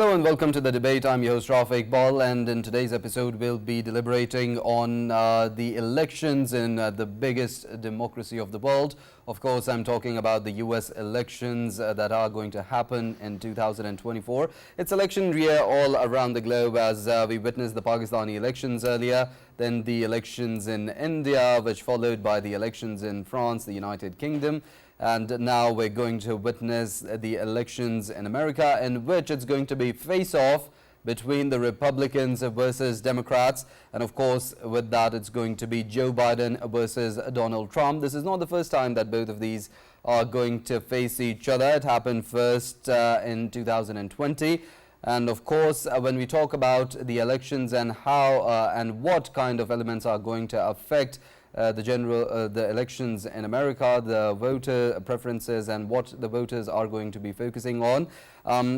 Hello and welcome to the debate. I'm your host Rafae Iqbal, and in today's episode we'll be deliberating on the elections in the biggest democracy of the world. Of course, I'm talking about the US elections that are going to happen in 2024. It's election year all around the globe, as we witnessed the Pakistani elections earlier, then the elections in India, which followed by the elections in France, the United Kingdom. And now we're going to witness the elections in America, in which it's going to be face-off between the Republicans versus Democrats. And of course, with that, it's going to be Joe Biden versus Donald Trump. This is not the first time that both of these are going to face each other. It happened first in 2020. And of course, when we talk about the elections and how and what kind of elements are going to affect the elections in America, the voter preferences and what the voters are going to be focusing on.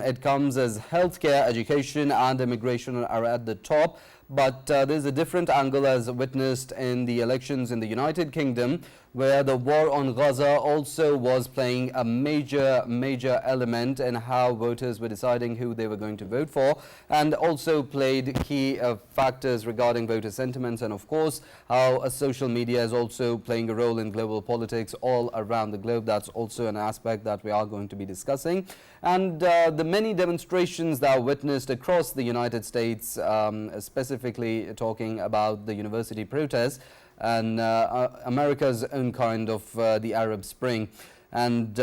It comes as healthcare, education and immigration are at the top. But there's a different angle as witnessed in the elections in the United Kingdom, where the war on Gaza also was playing a major element in how voters were deciding who they were going to vote for, and also played key factors regarding voter sentiments, and of course how social media is also playing a role in global politics all around the globe. That's also an aspect that we are going to be discussing. And the many demonstrations that are witnessed across the United States, specifically talking about the university protests and America's own kind of the Arab Spring. And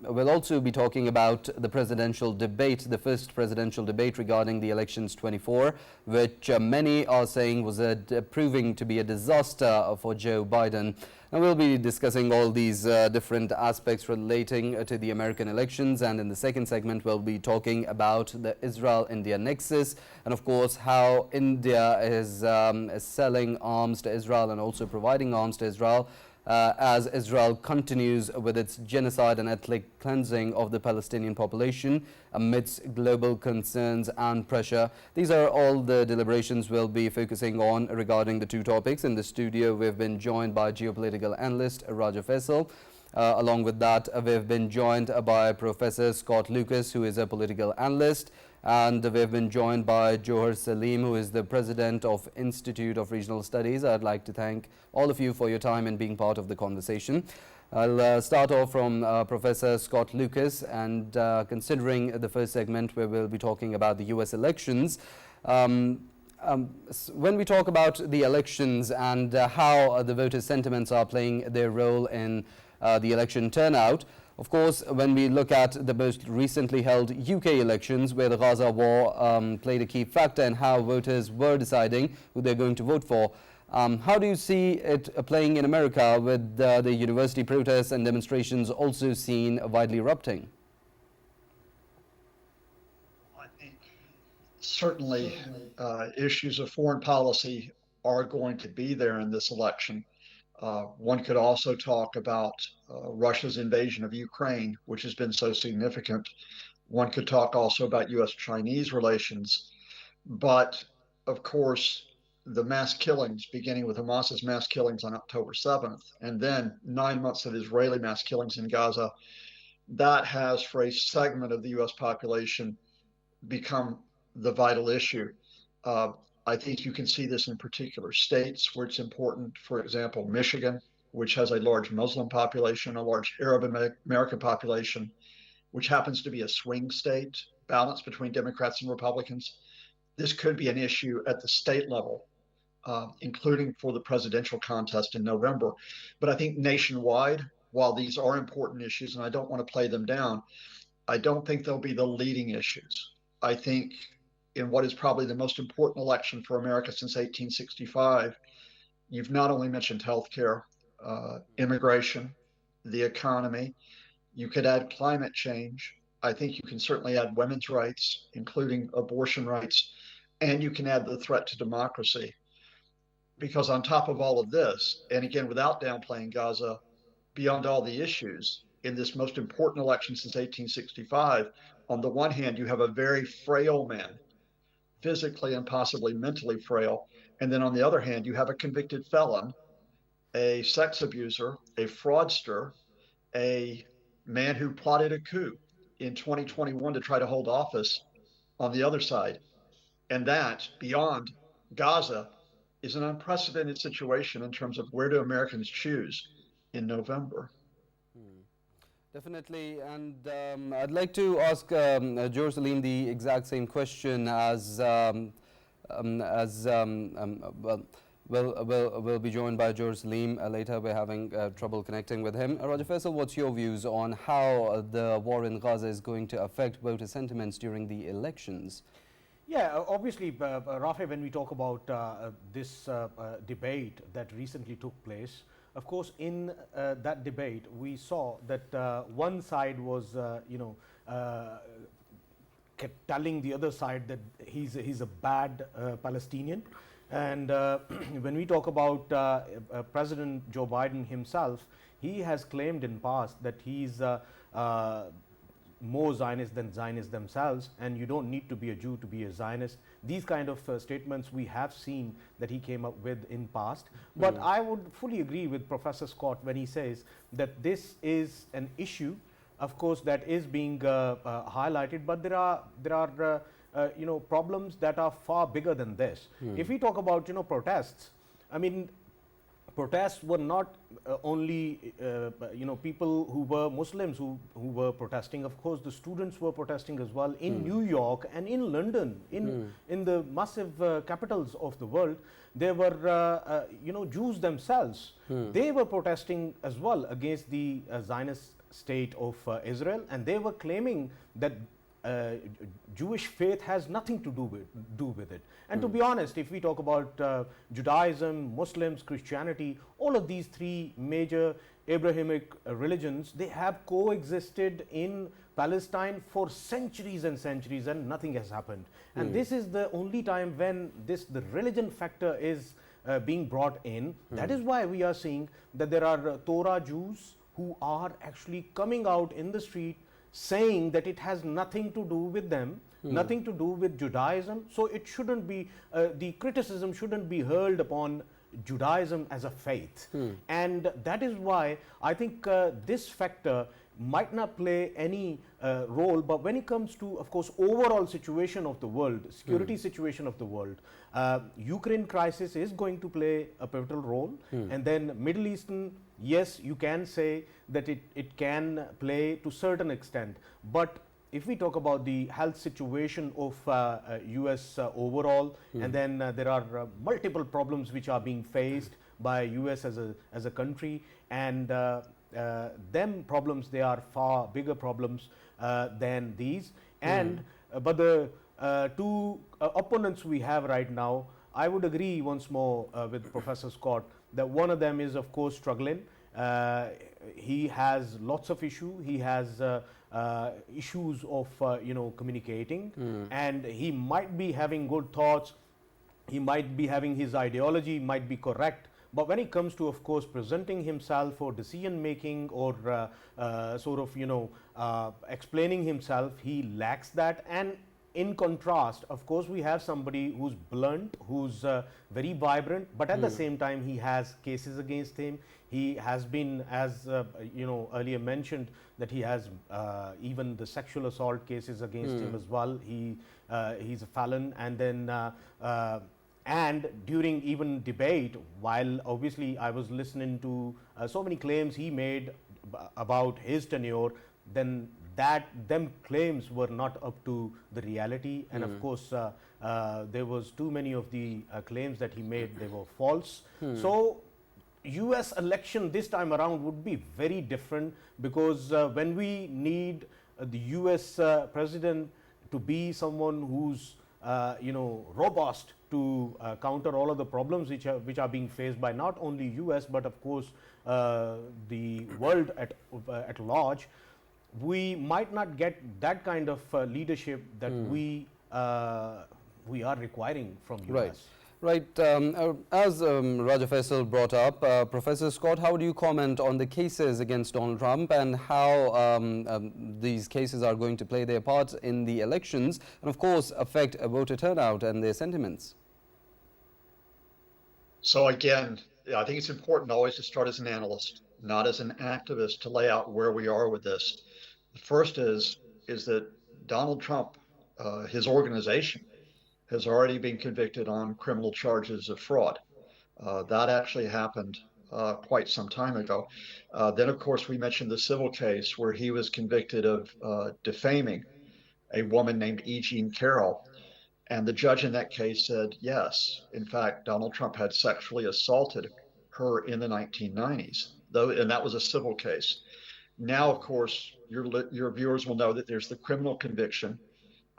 we'll also be talking about the presidential debate, the first presidential debate regarding the elections 24, which many are saying was proving to be a disaster for Joe Biden. And we'll be discussing all these different aspects relating to the American elections. And in the second segment, we'll be talking about the Israel-India nexus, and of course how India is selling arms to Israel and also providing arms to Israel, as Israel continues with its genocide and ethnic cleansing of the Palestinian population amidst global concerns and pressure. These are all the deliberations we'll be focusing on regarding the two topics. In the studio, we've been joined by geopolitical analyst Faisal. Along with that, we've been joined by Professor Scott Lucas, who is a political analyst. And we've been joined by Jauhar Saleem, who is the president of Institute of Regional Studies. I'd like to thank all of you for your time and being part of the conversation. I'll start off from Professor Scott Lucas, and considering the first segment where we'll be talking about the US elections, when we talk about the elections and how the voters' sentiments are playing their role in the election turnout, of course, when we look at the most recently held UK elections, where the Gaza war played a key factor in how voters were deciding who they're going to vote for, how do you see it playing in America, with the university protests and demonstrations also seen widely erupting? I think certainly issues of foreign policy are going to be there in this election. One could also talk about Russia's invasion of Ukraine, which has been so significant. One could talk also about US-Chinese relations. But of course, the mass killings, beginning with Hamas's mass killings on October 7th, and then 9 months of Israeli mass killings in Gaza, that has, for a segment of the US population, become the vital issue. I think you can see this in particular states where it's important. For example, Michigan, which has a large Muslim population, a large Arab American population, which happens to be a swing state, balanced between Democrats and Republicans. This could be an issue at the state level, including for the presidential contest in November. But I think nationwide, while these are important issues, and I don't want to play them down, I don't think they'll be the leading issues. I think in what is probably the most important election for America since 1865, you've not only mentioned healthcare, immigration, the economy. You could add climate change. I think you can certainly add women's rights, including abortion rights, and you can add the threat to democracy. Because on top of all of this, and again, without downplaying Gaza, beyond all the issues in this most important election since 1865, on the one hand, you have a very frail man, physically and possibly mentally frail. And then on the other hand, you have a convicted felon, a sex abuser, a fraudster, a man who plotted a coup in 2021 to try to hold office on the other side. And that, beyond Gaza, is an unprecedented situation in terms of where do Americans choose in November. Definitely, and I'd like to ask Jauhar Saleem the exact same question as we'll be joined by Jauhar Saleem later. We're having trouble connecting with him. Raja Faisal, what's your views on how the war in Gaza is going to affect voter sentiments during the elections? Yeah, obviously, Rafae, when we talk about this debate that recently took place, of course, in that debate, we saw that one side was, kept telling the other side that he's a bad Palestinian. And when we talk about President Joe Biden himself, he has claimed in past that he's more Zionists than Zionists themselves, and you don't need to be a Jew to be a Zionist. These kind of statements we have seen that he came up with in past. But I would fully agree with Professor Scott when he says that this is an issue, of course, that is being highlighted, but there are problems that are far bigger than this. If we talk about protests, I mean, protests were not only people who were Muslims who were protesting. Of course, the students were protesting as well in New York and in London, in the massive capitals of the world. There were Jews themselves. They were protesting as well against the Zionist state of Israel, and they were claiming that Jewish faith has nothing to do with it. And to be honest, if we talk about Judaism, Muslims, Christianity, all of these three major Abrahamic religions, they have coexisted in Palestine for centuries and centuries, and nothing has happened. And this is the only time when the religion factor is being brought in. That is why we are seeing that there are Torah Jews who are actually coming out in the street saying that it has nothing to do with them, nothing to do with Judaism. So it shouldn't be, the criticism shouldn't be hurled upon Judaism as a faith. And that is why I think this factor might not play any role, but when it comes to, of course, overall situation of the world, security situation of the world, Ukraine crisis is going to play a pivotal role, and then Middle Eastern, yes, you can say that it can play to certain extent, but if we talk about the health situation of US overall, and then there are multiple problems which are being faced by US as a country, and them problems, they are far bigger problems than these. And but the two opponents we have right now, I would agree once more with Professor Scott that one of them is, of course, struggling. He has lots of issues. He has issues of communicating, and he might be having good thoughts. He might be having his ideology might be correct, but when it comes to, of course, presenting himself for decision making or sort of explaining himself, he lacks that. And in contrast, of course, we have somebody who's blunt, who's very vibrant, but at the same time he has cases against him. He has been, as earlier mentioned, that he has even the sexual assault cases against him as well. He's a felon, and then and during even debate, while obviously I was listening to so many claims he made about his tenure, then them claims were not up to the reality, and of course there was too many of the claims that he made, they were false. So US election this time around would be very different, because when we need the US president to be someone who's robust to counter all of the problems which are being faced by not only US but of course the world at large, we might not get that kind of leadership that we are requiring from US. Right. Right. As Raja Faisal brought up, Professor Scott, how do you comment on the cases against Donald Trump and how these cases are going to play their part in the elections and, of course, affect voter turnout and their sentiments? So again, I think it's important always to start as an analyst, not as an activist, to lay out where we are with this. The first is that Donald Trump his organization has already been convicted on criminal charges of fraud. That actually happened quite some time ago. Then, of course, we mentioned the civil case where he was convicted of defaming a woman named E. Jean Carroll. And the judge in that case said, yes, in fact, Donald Trump had sexually assaulted her in the 1990s, though, and that was a civil case. Now, of course, your viewers will know that there's the criminal conviction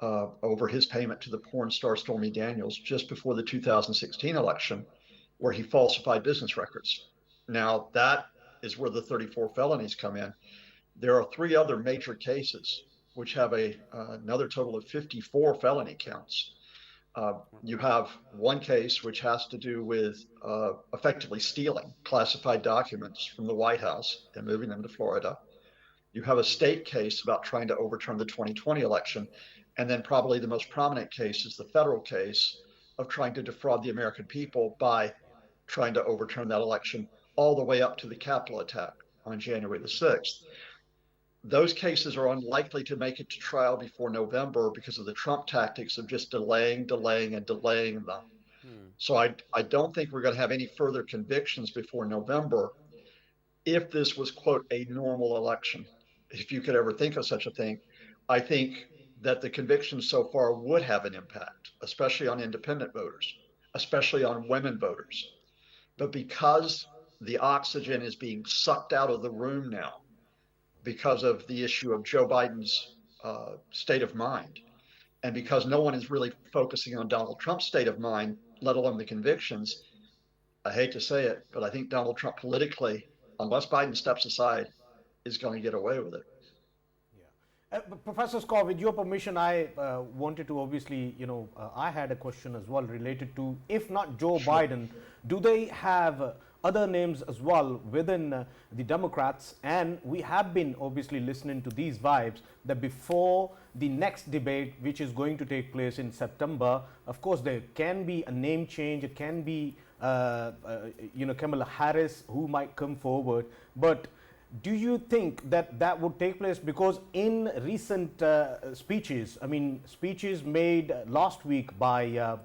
over his payment to the porn star Stormy Daniels just before the 2016 election, where he falsified business records. Now, that is where the 34 felonies come in. There are 3 other major cases which have another total of 54 felony counts. You have one case which has to do with effectively stealing classified documents from the White House and moving them to Florida. You have a state case about trying to overturn the 2020 election. And then probably the most prominent case is the federal case of trying to defraud the American people by trying to overturn that election all the way up to the Capitol attack on January the 6th. Those cases are unlikely to make it to trial before November because of the Trump tactics of just delaying them. So I don't think we're going to have any further convictions before November if this was, quote, a normal election. If you could ever think of such a thing, I think that the convictions so far would have an impact, especially on independent voters, especially on women voters. But because the oxygen is being sucked out of the room now, because of the issue of Joe Biden's state of mind, and because no one is really focusing on Donald Trump's state of mind, let alone the convictions, I hate to say it, but I think Donald Trump politically, unless Biden steps aside, is going to get away with it. Professor Scott, with your permission, I wanted to obviously, I had a question as well related to, if not Joe Biden, do they have other names as well within the Democrats? And we have been obviously listening to these vibes that before the next debate, which is going to take place in September, of course, there can be a name change. It can be, Kamala Harris who might come forward. But do you think that that would take place? Because in recent speeches, speeches made last week by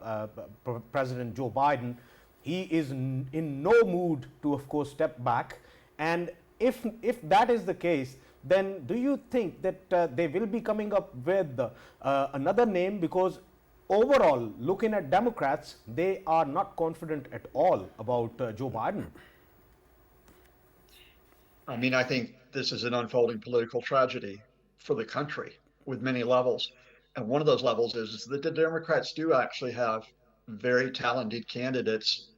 President Joe Biden, he is in no mood to, of course, step back. And if that is the case, then do you think that they will be coming up with another name? Because overall, looking at Democrats, they are not confident at all about Joe Biden. I think this is an unfolding political tragedy for the country with many levels. And one of those levels is that the Democrats do actually have very talented candidates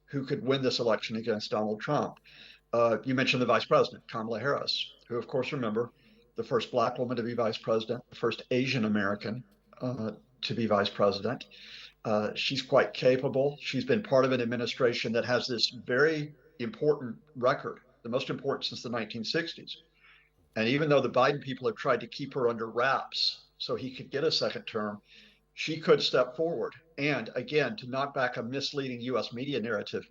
who could win this election against Donald Trump. You mentioned the vice president, Kamala Harris, who, of course, remember, the first Black woman to be vice president, the first Asian American to be vice president. She's quite capable. She's been part of an administration that has this very important record, the most important since the 1960s. And even though the Biden people have tried to keep her under wraps so he could get a second term, she could step forward. And again, to knock back a misleading US media narrative,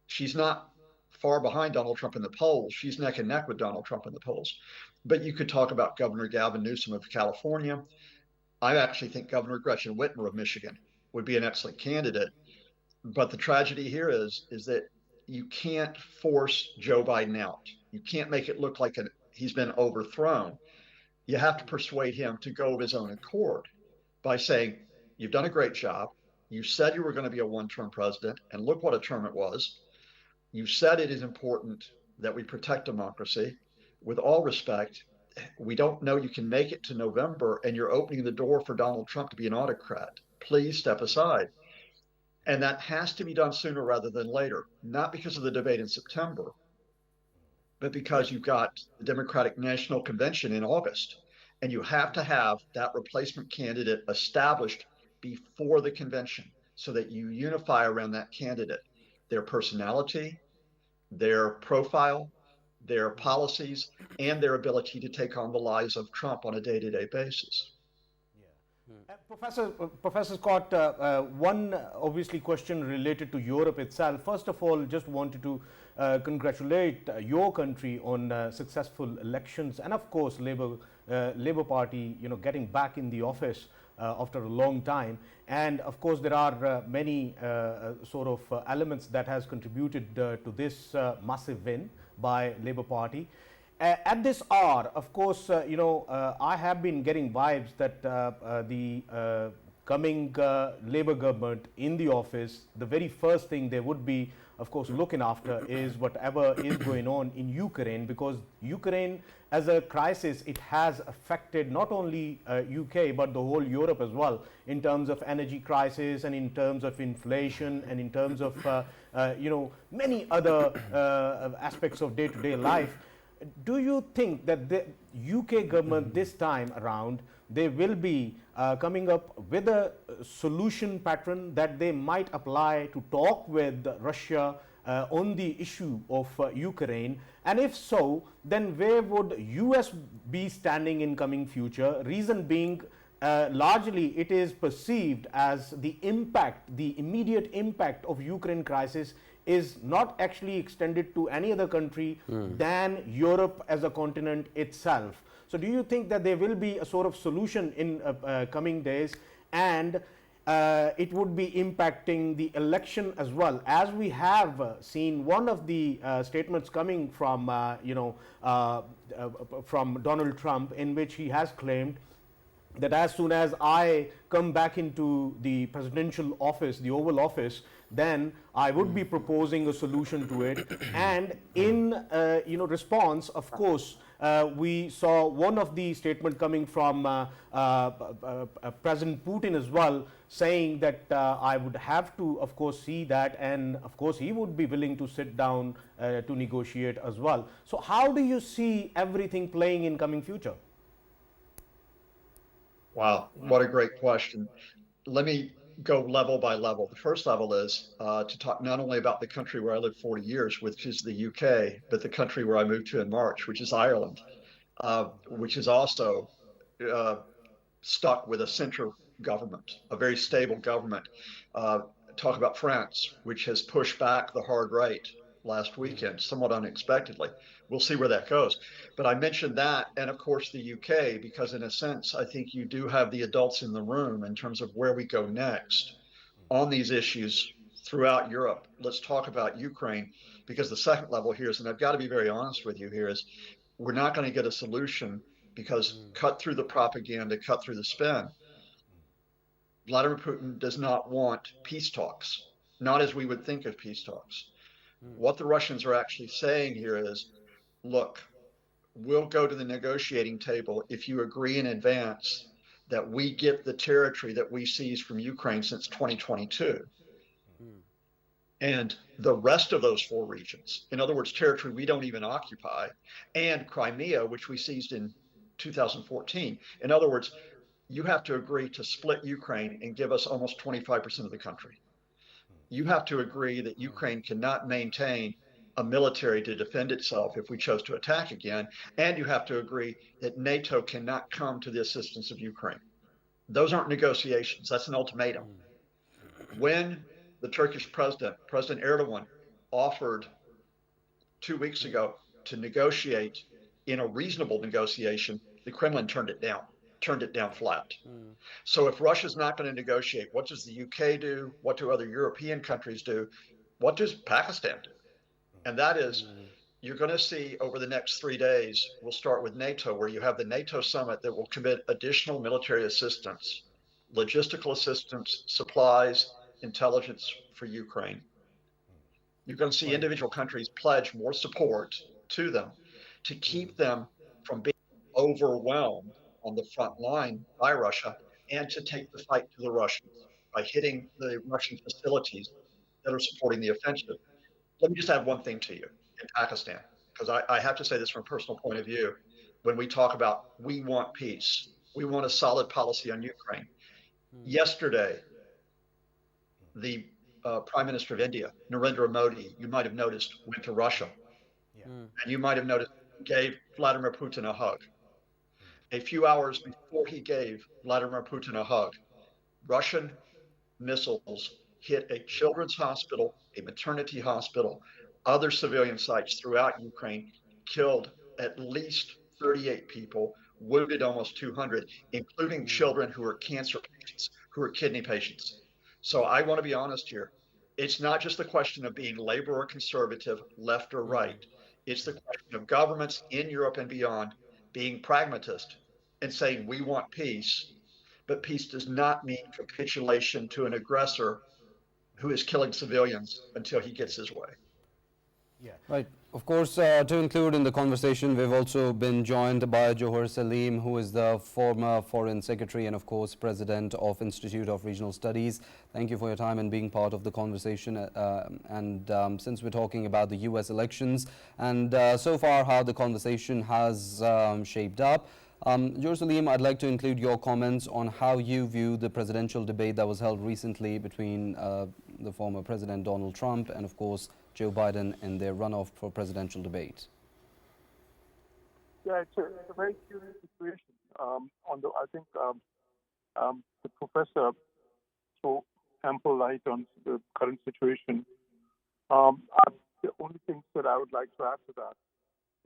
she's not far behind Donald Trump in the polls. She's neck and neck with Donald Trump in the polls. But you could talk about Governor Gavin Newsom of California. I actually think Governor Gretchen Whitmer of Michigan would be an excellent candidate. But the tragedy here is that you can't force Joe Biden out. You can't make it look like he's been overthrown. You have to persuade him to go of his own accord by saying, you've done a great job. You said you were going to be a one-term president, and look what a term it was. You said it is important that we protect democracy. With all respect, we don't know you can make it to November, and you're opening the door for Donald Trump to be an autocrat. Please step aside. And that has to be done sooner rather than later, not because of the debate in September, but because you've got the Democratic National Convention in August, and you have to have that replacement candidate established before the convention so that you unify around that candidate, their personality, their profile, their policies, and their ability to take on the lies of Trump on a day-to-day basis. Professor Scott, one obviously question related to Europe itself. First of all, just wanted to congratulate your country on successful elections, and of course, Labour Party, getting back in the office after a long time. And of course, there are many sort of elements that has contributed to this massive win by Labour Party. At this hour, of course, I have been getting vibes that the coming Labour government in the office, the very first thing they would be, of course, looking after is whatever is going on in Ukraine, because Ukraine as a crisis, it has affected not only UK but the whole Europe as well, in terms of energy crisis and in terms of inflation and in terms of many other aspects of day-to-day life. Do you think that the UK government this time around, they will be coming up with a solution pattern that they might apply to talk with Russia on the issue of Ukraine? And if so, then where would US be standing in coming future? Reason being, largely it is perceived as the impact, the immediate impact of Ukraine crisis is not actually extended to any other country than Europe as a continent itself. So do you think that there will be a sort of solution in coming days, and it would be impacting the election as well? As we have seen one of the statements coming from from Donald Trump, in which he has claimed that as soon as I come back into the presidential office, the Oval Office, then I would be proposing a solution to it. And in response, of course, we saw one of the statement coming from President Putin as well, saying that I would have to, of course, see that, and of course he would be willing to sit down to negotiate as well. So how do you see everything playing in coming future? Wow, what a great question. Let me go level by level. The first level is to talk not only about the country where I lived 40 years, which is the UK, but the country where I moved to in March, which is Ireland, which is also stuck with a center government, a very stable government. Talk about France, which has pushed back the hard right last weekend, somewhat unexpectedly. We'll see where that goes. But I mentioned that, and of course the UK, because in a sense, I think you do have the adults in the room in terms of where we go next on these issues throughout Europe. Let's talk about Ukraine, because the second level here is, and I've got to be very honest with you here, is we're not going to get a solution because cut through the propaganda, cut through the spin. Vladimir Putin does not want peace talks, not as we would think of peace talks. What the Russians are actually saying here is, look, we'll go to the negotiating table if you agree in advance that we get the territory that we seized from Ukraine since 2022. And the rest of those four regions, in other words, territory we don't even occupy, and Crimea, which we seized in 2014. In other words, you have to agree to split Ukraine and give us almost 25% of the country. You have to agree that Ukraine cannot maintain a military to defend itself if we chose to attack again. And you have to agree that NATO cannot come to the assistance of Ukraine. Those aren't negotiations. That's an ultimatum. When the Turkish president, President Erdogan, offered 2 weeks ago to negotiate in a reasonable negotiation, the Kremlin turned it down flat. So if Russia's not going to negotiate, what does the UK do? What do other European countries do? What does Pakistan do? And that is, you're going to see over the next 3 days, we'll start with NATO, where you have the NATO summit that will commit additional military assistance, logistical assistance, supplies, intelligence for Ukraine. You're going to see individual countries pledge more support to them to keep them from being overwhelmed on the front line by Russia, and to take the fight to the Russians by hitting the Russian facilities that are supporting the offensive. Let me just add one thing to you in Pakistan, because I have to say this from a personal point of view. When we talk about we want peace, we want a solid policy on Ukraine. Yesterday, the Prime Minister of India, Narendra Modi, you might have noticed, went to Russia. And you might have noticed, gave Vladimir Putin a hug. A few hours before he gave Vladimir Putin a hug, Russian missiles hit a children's hospital, a maternity hospital, other civilian sites throughout Ukraine, killed at least 38 people, wounded almost 200, including children who are cancer patients, who are kidney patients. So I want to be honest here. It's not just the question of being labor or conservative, left or right. It's the question of governments in Europe and beyond being pragmatist and saying we want peace, but peace does not mean capitulation to an aggressor who is killing civilians until he gets his way. Yeah. Right. Of course, to include in the conversation, we've also been joined by Jauhar Saleem, who is the former Foreign Secretary and, of course, President of Institute of Regional Studies. Thank you for your time and being part of the conversation. Since we're talking about the U.S. elections and so far how the conversation has shaped up, Jauhar Saleem, I'd like to include your comments on how you view the presidential debate that was held recently between the former President Donald Trump and, of course, Joe Biden in their runoff for presidential debate. Yeah, it's a very curious situation. I think the professor threw ample light on the current situation. The only things that I would like to add to that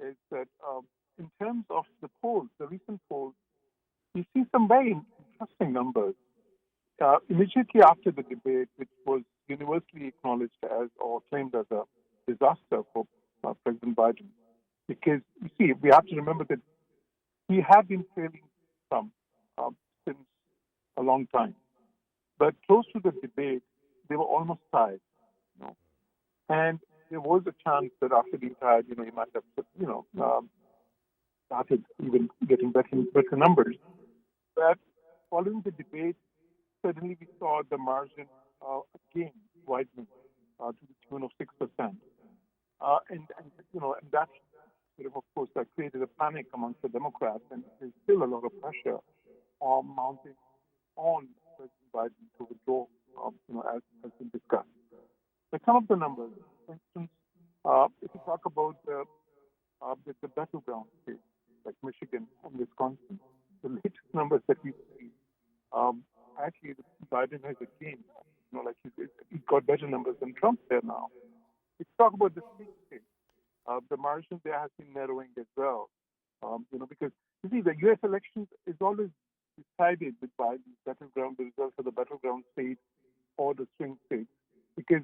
is that in terms of the polls, the recent polls, you see some very interesting numbers. Immediately after the debate, which was universally acknowledged as or claimed as a disaster for President Biden, because you see, we have to remember that he had been failing Trump since a long time. But close to the debate, they were almost tied, you know. And there was a chance that after being tied, he might have, started even getting better numbers. But following the debate, suddenly we saw the margin again widening to the tune of 6%. And that of course, that created a panic amongst the Democrats, and there's still a lot of pressure mounting on President Biden to withdraw, as has been discussed. But some of the numbers, for instance, if you talk about the battleground states like Michigan and Wisconsin, the latest numbers that we see, actually Biden has again, he's got better numbers than Trump there now. If you talk about the swing states, the margin there has been narrowing as well. Because you see, the U.S. elections is always decided by the battleground, the results of the battleground states or the swing states. Because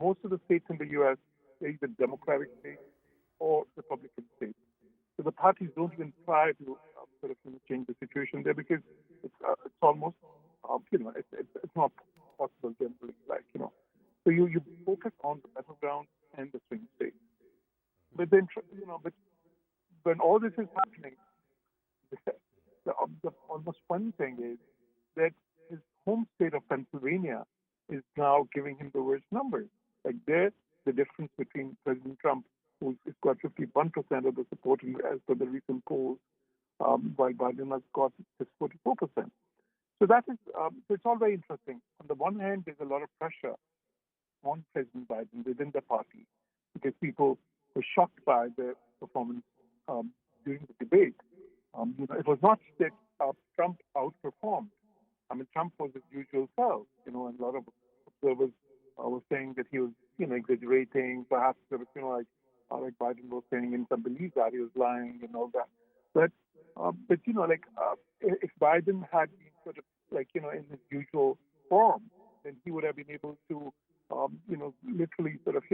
most of the states in the U.S. are either Democratic states or Republican states. So the parties don't even try to change the situation there because it's almost it's not possible generally. So you focus on the battleground and the swing states. But then, but when all this is happening, the almost funny thing is that his home state of Pennsylvania is now giving him the worst numbers. Like there, the difference between President Trump, who's got 51% of the support as per the recent polls, while Biden has got just 44%. So that is, it's all very interesting. On the one hand, there's a lot of pressure on President Biden within the party because people were shocked by the performance during the debate. It was not that Trump outperformed. I mean, Trump was his usual self, and a lot of observers were saying that he was, exaggerating, perhaps, like Biden was saying in some belief that he was lying and all that. But if Biden had been sort of in his usual form, then he would have been able to, literally sort of,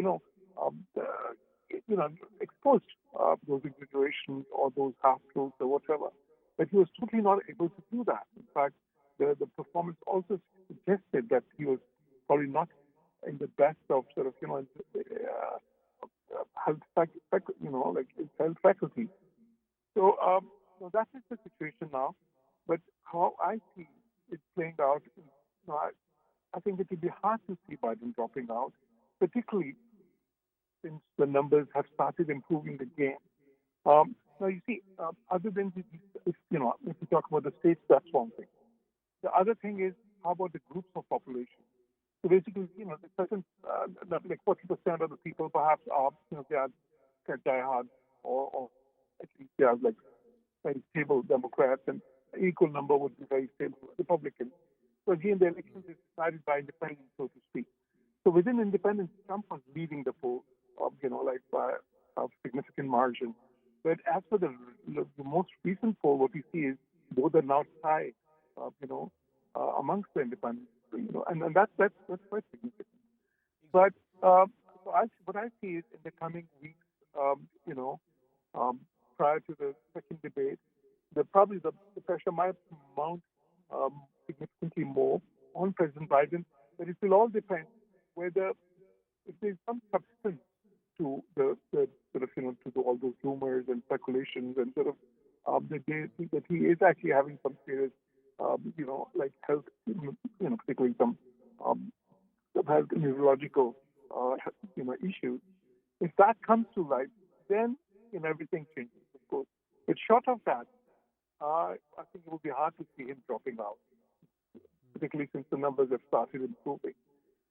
exposed those exaggerations or those half-truths or whatever. But he was totally not able to do that. In fact, the performance also suggested that he was probably not in the best of sort of, health faculty. So that is the situation now. But how I see it playing out, I think it would be hard to see Biden dropping out, particularly since the numbers have started improving again. Now, you see, other than if you talk about the states, that's one thing. The other thing is, how about the groups of population? So basically, the certain, like 40% of the people perhaps are, they are diehard or at least they are like very stable Democrats, and an equal number would be very stable Republicans. So again, the elections is decided by independents, so to speak. So within independents, Trump was leading the poll, by a significant margin. But as for the most recent poll, are now tied, amongst the independents, and that's quite significant. But what I see is in the coming weeks, prior to the second debate, probably the pressure might mount significantly more on President Biden, but it will all depend whether if there's some substance to the sort of to all those rumors and speculations and sort of that he is actually having some serious like health, particularly some health neurological issues. If that comes to light, then everything changes, of course. But short of that, I think it will be hard to see him dropping out, particularly since the numbers have started improving.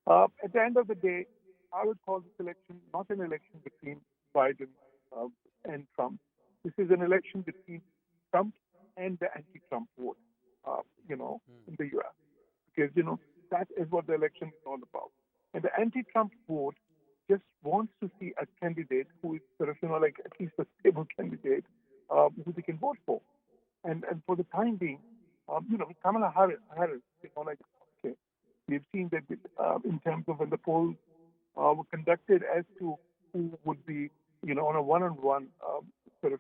At the end of the day, I would call this election not an election between Biden and Trump. This is an election between Trump and the anti-Trump vote, in the U.S. Because, that is what the election is all about. And the anti-Trump vote just wants to see a candidate who is sort of, like at least a stable candidate who they can vote for. And for the time being, Kamala Harris, okay, we've seen that in terms of when the polls were conducted as to who would be, on a one-on-one sort of,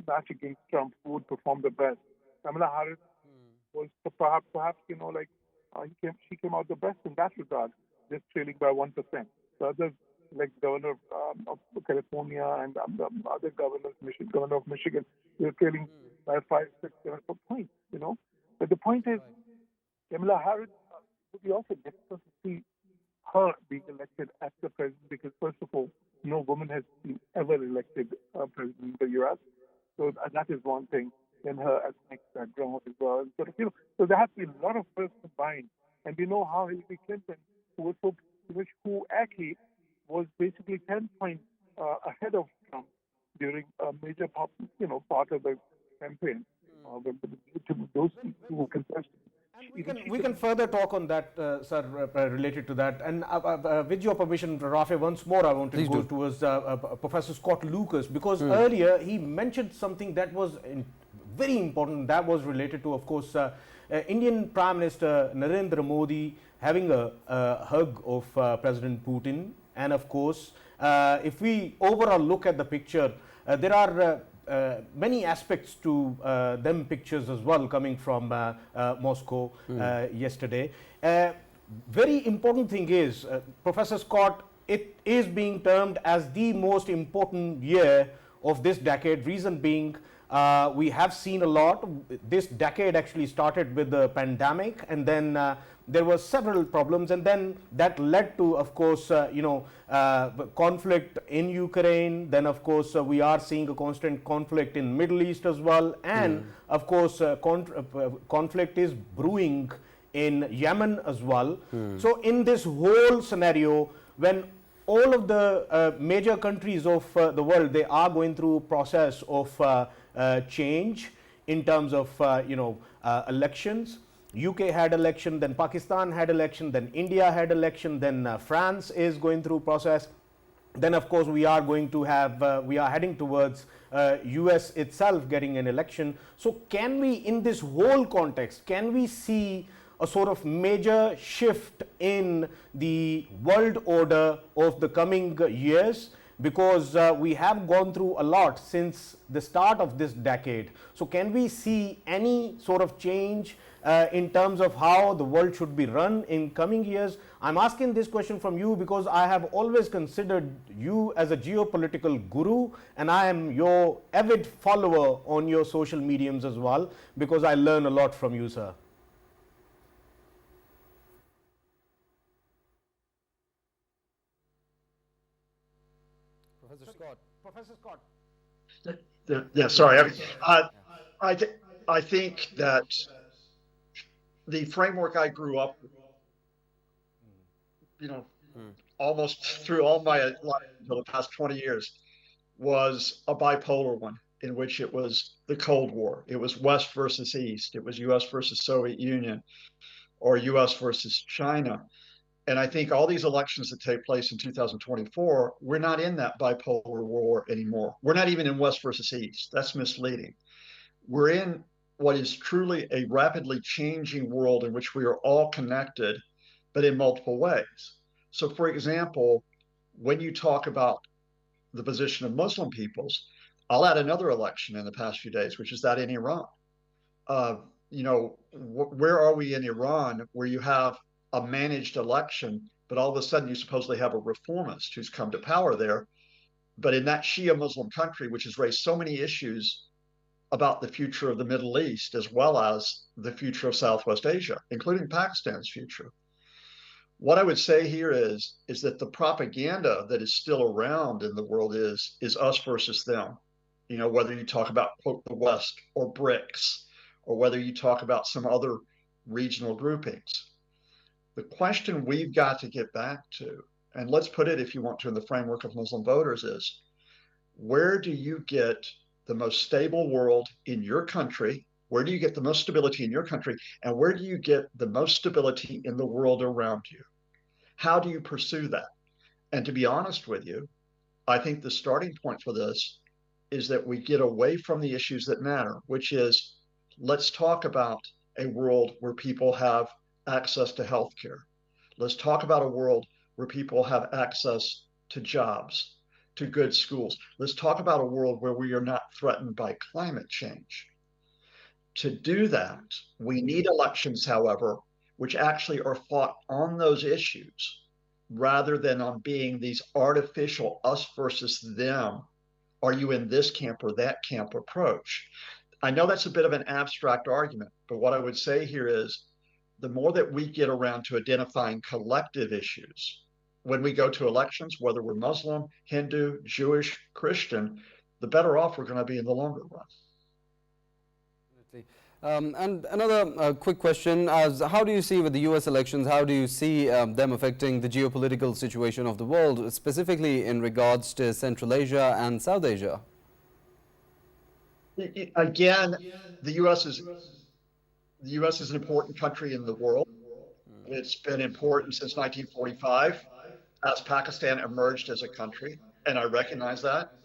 match against Trump, who would perform the best. Kamala Harris was perhaps she came out the best in that regard, just trailing by 1%. The others, like Governor of California and the other governors, Governor of Michigan, they were trailing by 5, 6, 7 points. But the point is, Kamala Harris would be also difficult to see her being elected as the president because, first of all, no woman has been ever elected president in the U.S. So that is one thing. Then her ethnic background as well. And sort of, so there has to be a lot of first combined. And we know how Hillary Clinton, who actually was basically 10 points ahead of Trump during a major part of the campaign. Those two were contested. We can further talk on that, sir, related to that. And with your permission, Rafae, once more I want to go towards Professor Scott Lucas, because earlier he mentioned something that was very important, that was related to, of course, Indian Prime Minister Narendra Modi having a hug of President Putin. And of course, if we overall look at the picture, there are many aspects to them pictures as well coming from Moscow yesterday. Very important thing is, Professor Scott, it is being termed as the most important year of this decade. Reason being, we have seen a lot. This decade actually started with the pandemic, and then there were several problems, and then that led to, of course, conflict in Ukraine. Then, of course, we are seeing a constant conflict in Middle East as well, and of course, conflict is brewing in Yemen as well. So, in this whole scenario, when all of the major countries of the world, they are going through process of change in terms of elections. UK had election, then Pakistan had election, then India had election, then France is going through process. Then of course we are going to have, we are heading towards US itself getting an election. So can we, in this whole context, can we see a sort of major shift in the world order of the coming years? Because we have gone through a lot since the start of this decade. So can we see any sort of change in terms of how the world should be run in coming years? I'm asking this question from you because I have always considered you as a geopolitical guru, and I am your avid follower on your social mediums as well, because I learn a lot from you, sir. Professor Scott. Yeah, sorry. I think that the framework I grew up with, almost through all my life until the past 20 years, was a bipolar one, in which it was the Cold War. It was West versus East. It was US versus Soviet Union, or US versus China. And I think all these elections that take place in 2024, we're not in that bipolar war anymore. We're not even in West versus East. That's misleading. We're in what is truly a rapidly changing world in which we are all connected, but in multiple ways. So, for example, when you talk about the position of Muslim peoples, I'll add another election in the past few days, which is that in Iran. uh, where are we in Iran where you have a managed election, but all of a sudden you supposedly have a reformist who's come to power there. But in that Shia Muslim country, which has raised so many issues about the future of the Middle East, as well as the future of Southwest Asia, including Pakistan's future. What I would say here is that the propaganda that is still around in the world is us versus them. Whether you talk about, quote, the West or BRICS, or whether you talk about some other regional groupings. The question we've got to get back to, and let's put it, if you want to, in the framework of Muslim voters, is where do you get the most stable world in your country? Where do you get the most stability in your country? And where do you get the most stability in the world around you? How do you pursue that? And to be honest with you, I think the starting point for this is that we get away from the issues that matter, which is, let's talk about a world where people have access to healthcare. Let's talk about a world where people have access to jobs, to good schools. Let's talk about a world where we are not threatened by climate change. To do that, we need elections, however, which actually are fought on those issues rather than on being these artificial us versus them. Are you in this camp or that camp approach? I know that's a bit of an abstract argument, but what I would say here is the more that we get around to identifying collective issues when we go to elections, whether we're Muslim, Hindu, Jewish, Christian, the better off we're going to be in the longer run. And another quick question, as how do you see with the US elections, how do you see them affecting the geopolitical situation of the world, specifically in regards to Central Asia and South Asia? Again, the US is an important country in the world. It's been important since 1945 as Pakistan emerged as a country, and I recognize that.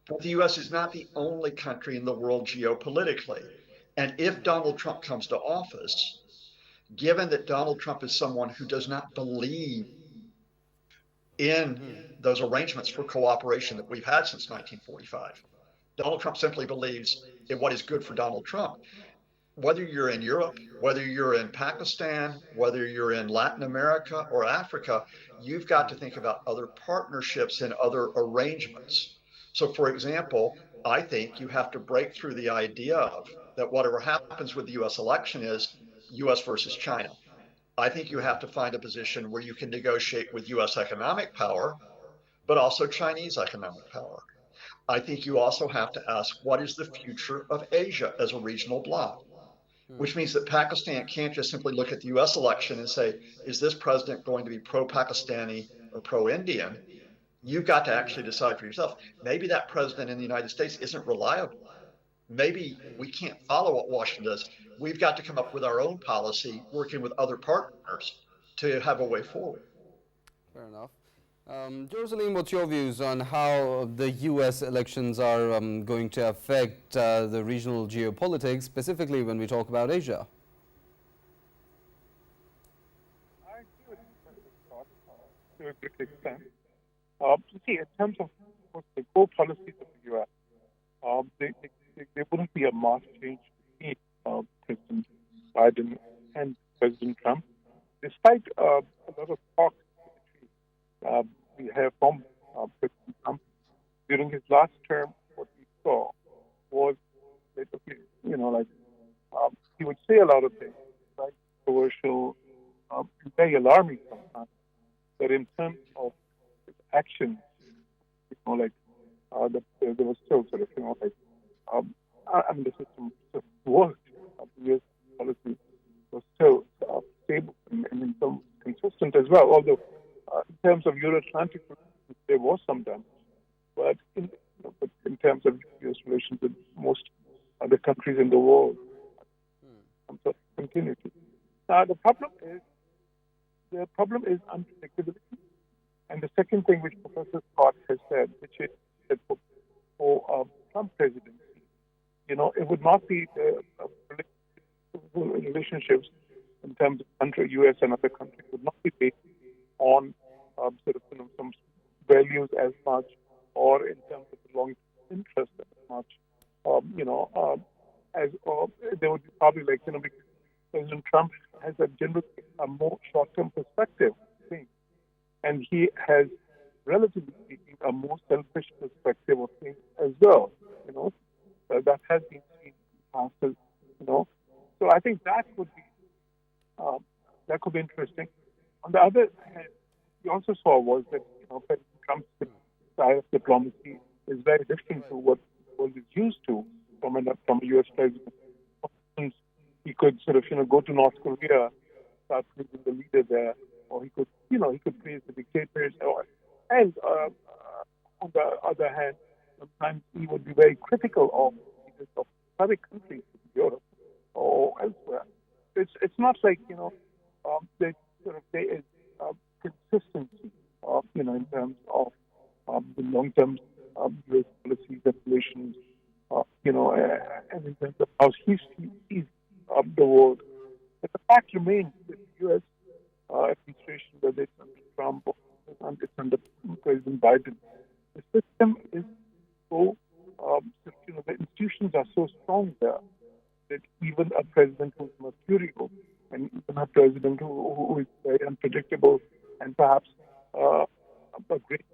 But the US is not the only country in the world geopolitically. And if Donald Trump comes to office, given that Donald Trump is someone who does not believe in those arrangements for cooperation that we've had since 1945, Donald Trump simply believes in what is good for Donald Trump. Whether you're in Europe, whether you're in Pakistan, whether you're in Latin America or Africa, you've got to think about other partnerships and other arrangements. So, for example, I think you have to break through the idea of that whatever happens with the US election is US versus China. I think you have to find a position where you can negotiate with US economic power, but also Chinese economic power. I think you also have to ask, what is the future of Asia as a regional bloc? Which means that Pakistan can't just simply look at the US election and say, is this president going to be pro-Pakistani or pro-Indian? You've got to actually decide for yourself. Maybe that president in the United States isn't reliable. Maybe we can't follow what Washington does. We've got to come up with our own policy, working with other partners to have a way forward. Fair enough. Saleem, what's your views on how the US elections are going to affect the regional geopolitics, specifically when we talk about Asia? I agree with you to a great extent. See, in terms of the core policies of the US, there wouldn't be a mass change between President Biden and President Trump, despite a lot of talk we have from President Trump during his last term. What we saw was that, he would say a lot of things, right? Controversial, very alarming sometimes. But in terms of his actions, there was still sort of, the system just worked. The U.S. policy was still stable and in some consistent as well. Although, in terms of Euro-Atlantic, there was some damage. But in terms of U.S. relations with most other countries in the world, some sort of continuity. Now, the problem is unpredictability. And the second thing which Professor Scott has said, which is that for Trump presidency, it would not be relationships in terms of country, U.S. and other countries would not be based on sort of some values as much, or in terms of the long interest as much. As there would be probably because President Trump has a more short-term perspective thing, and he has, relatively speaking, a more selfish perspective of things as well. That has been seen in the past. So I think that could be interesting. On the other hand, we also saw was that President Trump's style of diplomacy is very different to what was used to from a U.S. president. For instance, he could sort of go to North Korea, start praising the leader there, or he could praise the dictators, and on the other hand, sometimes he would be very critical of leaders of other countries in Europe or elsewhere. It's not like there is consistency in terms of the long-term U.S. policies and relations, and in terms of how he sees the world. But the fact remains that the U.S. administration, whether it's under Trump or it's under President Biden, the system is so, the institutions are so strong there that even a president who's mercurial and even a president who is very unpredictable and perhaps a great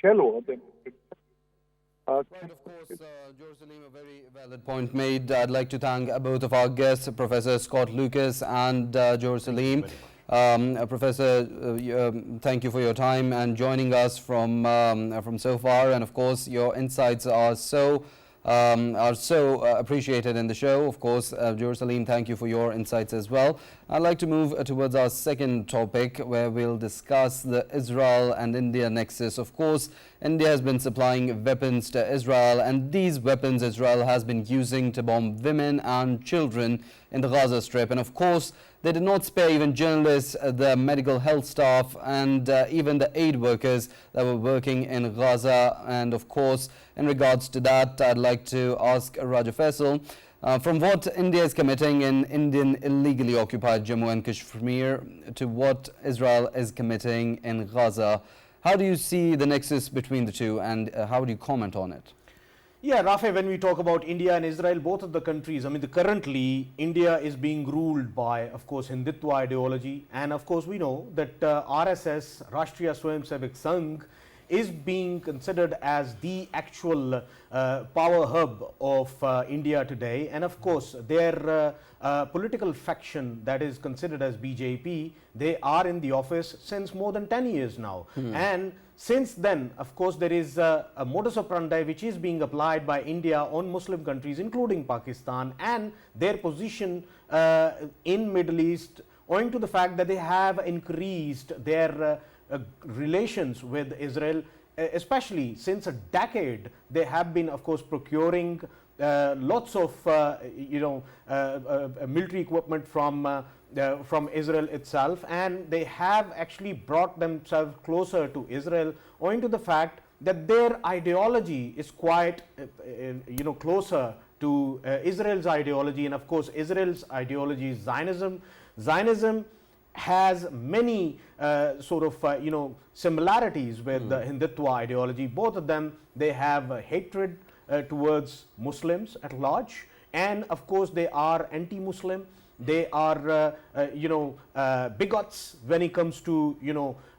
shallower than Right, of course, Jauhar Saleem, a very valid point made. I'd like to thank both of our guests, Professor Scott Lucas and Jauhar Saleem. Professor, thank you for your time and joining us from so far. And of course, your insights are so appreciated in the show. Of course, Jauhar Saleem, thank you for your insights as well. I'd like to move towards our second topic, where we'll discuss the Israel and India nexus. Of course, India has been supplying weapons to Israel, and these weapons Israel has been using to bomb women and children in the Gaza Strip. And of course, they did not spare even journalists, the medical health staff, and even the aid workers that were working in Gaza. And of course, in regards to that, I'd like to ask Raja Faisal, from what India is committing in Indian illegally occupied Jammu and Kashmir to what Israel is committing in Gaza, how do you see the nexus between the two, and how do you comment on it? Yeah, Rafae, when we talk about India and Israel, both of the countries, currently India is being ruled by, of course, Hindutva ideology. And of course, we know that RSS, Rashtriya Swayamsevak Sangh, is being considered as the actual power hub of India today. And of course, their political faction that is considered as BJP, they are in the office since more than 10 years now. And since then, of course, there is a modus operandi which is being applied by India on Muslim countries, including Pakistan, and their position in Middle East, owing to the fact that they have increased their relations with Israel, especially since a decade. They have been, of course, procuring lots of military equipment from Israel itself, and they have actually brought themselves closer to Israel, owing to the fact that their ideology is quite closer to Israel's ideology. And of course, Israel's ideology is Zionism. Zionism has many similarities with the Hindutva ideology. Both of them, they have hatred towards Muslims at large, and of course they are anti-Muslim. They are bigots when it comes to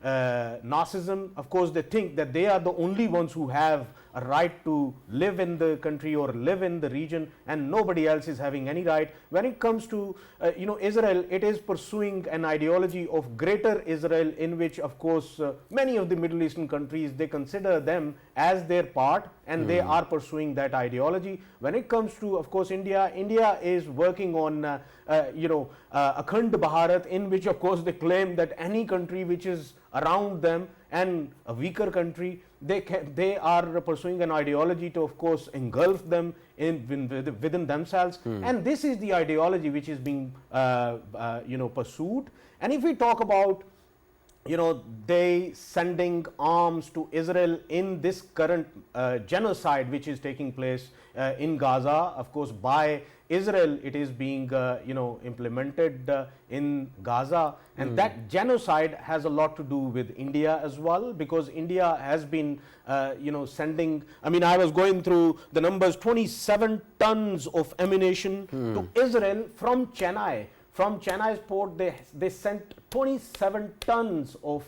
Nazism. Of course, they think that they are the only ones who have a right to live in the country or live in the region, and nobody else is having any right. When it comes to Israel, it is pursuing an ideology of greater Israel, in which of course many of the Middle Eastern countries, they consider them as their part, and they are pursuing that ideology. When it comes to, of course, India is working on Akhand Bharat, in which of course they claim that any country which is around them and a weaker country, they are pursuing an ideology to, of course, engulf them within themselves. And this is the ideology which is being pursued. And if we talk about they sending arms to Israel in this current genocide which is taking place in Gaza. Of course, by Israel, it is being implemented in Gaza, and that genocide has a lot to do with India as well, because India has been sending, I was going through the numbers, 27 tons of ammunition to Israel from Chennai. From Chennai's port, they sent 27 tons of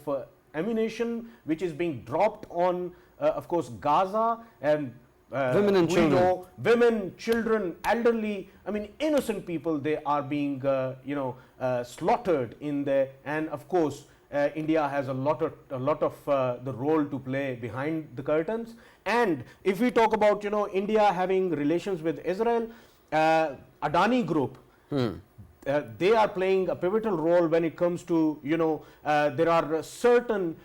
ammunition, which is being dropped on, of course, Gaza, and women and children. Women, children, elderly, innocent people, they are being, slaughtered in there. And of course, India has a lot of the role to play behind the curtains. And if we talk about, India having relations with Israel, Adani Group, they are playing a pivotal role when it comes to, there are certain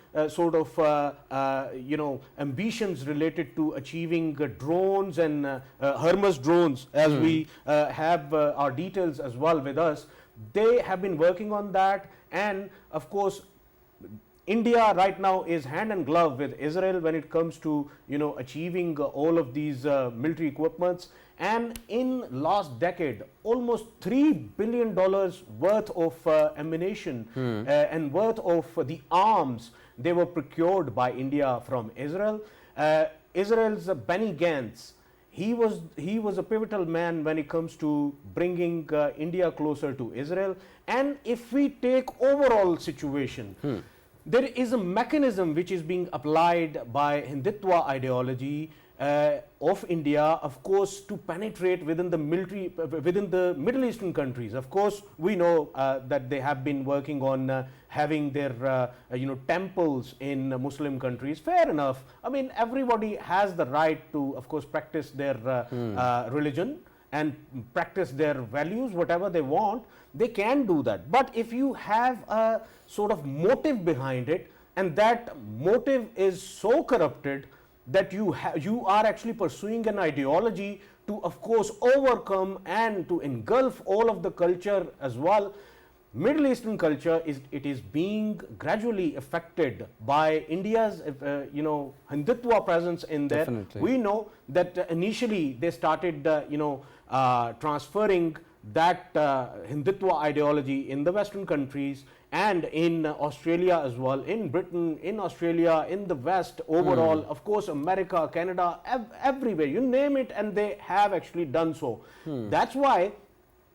ambitions related to achieving drones and Hermes drones, as we have our details as well with us. They have been working on that, and of course, India right now is hand and glove with Israel when it comes to achieving all of these military equipments. And in last decade, almost $3 billion worth of ammunition and worth of the arms, they were procured by India from Israel. Israel's Benny Gantz, he was a pivotal man when it comes to bringing India closer to Israel. And if we take overall situation, there is a mechanism which is being applied by Hindutva ideology of India, of course, to penetrate within the Middle Eastern countries. Of course, we know that they have been working on having their temples in Muslim countries. Fair enough. Everybody has the right to, of course, practice their religion and practice their values, whatever they want. They can do that. But if you have a sort of motive behind it, and that motive is so corrupted that you are actually pursuing an ideology to, of course, overcome and to engulf all of the culture as well. Middle Eastern culture is being gradually affected by India's Hindutva presence in there. Definitely. We know that initially they started transferring that Hindutva ideology in the Western countries and in Australia as well, in Britain, in Australia, in the West overall, of course, America, Canada, everywhere, you name it, and they have actually done so. That's why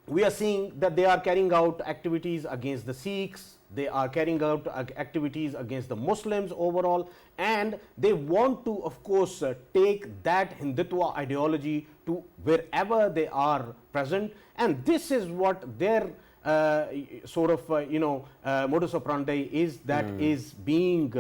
we are seeing that they are carrying out activities against the Sikhs, they are carrying out activities against the Muslims overall, and they want to, of course, take that Hindutva ideology to wherever they are present. And this is what their modus operandi is, that is being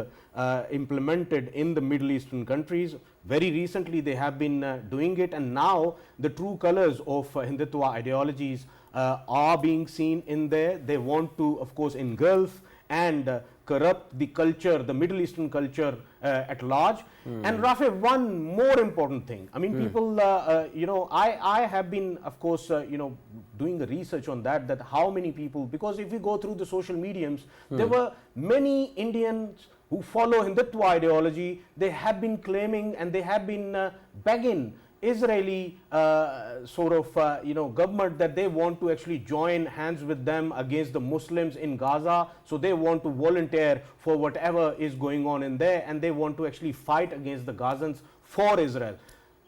implemented in the Middle Eastern countries. Very recently they have been doing it, and now the true colors of Hindutva ideologies are being seen in there. They want to, of course, engulf and corrupt the culture, the Middle Eastern culture at large. And Rafae, one more important thing. People, I have been, of course, doing the research on that how many people, because if you go through the social mediums, there were many Indians who follow Hindutva ideology. They have been claiming and they have been begging Israeli government that they want to actually join hands with them against the Muslims in Gaza. So they want to volunteer for whatever is going on in there, and they want to actually fight against the Gazans for Israel.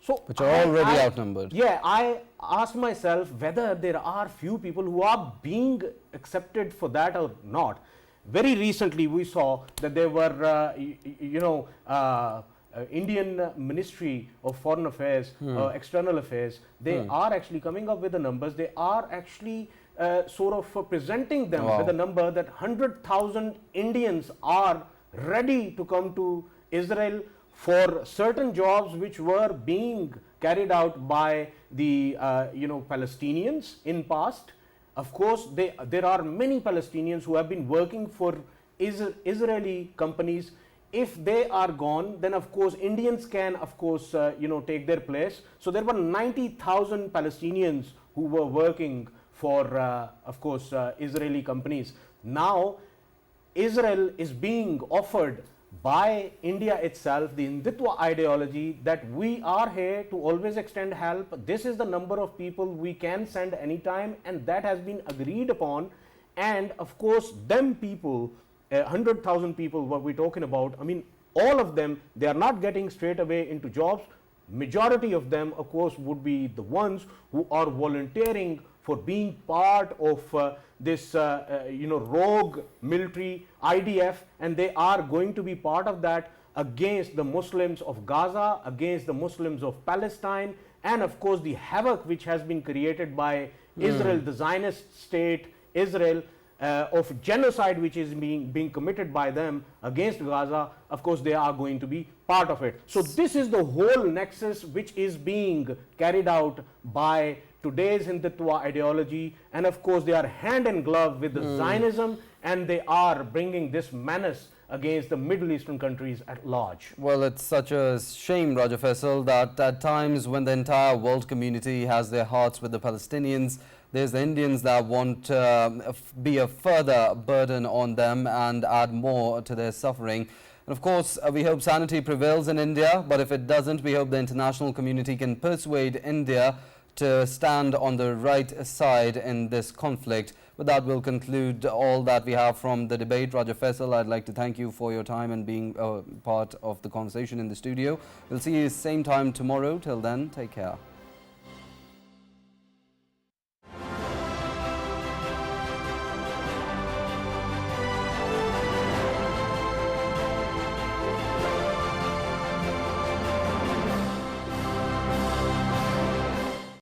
So which are already outnumbered. Yeah, I asked myself whether there are few people who are being accepted for that or not. Very recently we saw that there were Indian Ministry of Foreign Affairs, External Affairs, they are actually coming up with the numbers. They are actually presenting them with a number that 100,000 Indians are ready to come to Israel for certain jobs which were being carried out by the Palestinians in past. Of course, there are many Palestinians who have been working for Israeli companies. If they are gone, then of course Indians can, of course, take their place. So there were 90,000 Palestinians who were working for, of course, Israeli companies. Now Israel is being offered by India itself, the Hindutva ideology, that we are here to always extend help. This is the number of people we can send anytime, and that has been agreed upon. And of course, them people, 100,000 people, what we're talking about, I mean, all of them, they are not getting straight away into jobs. Majority of them, of course, would be the ones who are volunteering for being part of this rogue military IDF, and they are going to be part of that against the Muslims of Gaza, against the Muslims of Palestine, and of course the havoc which has been created by Israel, the Zionist state Israel, of genocide which is being committed by them against Gaza. Of course they are going to be part of it. So this is the whole nexus which is being carried out by today's Hindutva ideology, and of course they are hand in glove with the Zionism, and they are bringing this menace against the Middle Eastern countries at large. Well, it's such a shame, Raja Faisal, that at times when the entire world community has their hearts with the Palestinians, there's the Indians that want to be a further burden on them and add more to their suffering. And of course, we hope sanity prevails in India, but if it doesn't, we hope the international community can persuade India to stand on the right side in this conflict. With that, we'll conclude all that we have from the debate. Raja Faisal, I'd like to thank you for your time and being part of the conversation in the studio. We'll see you same time tomorrow. Till then, take care.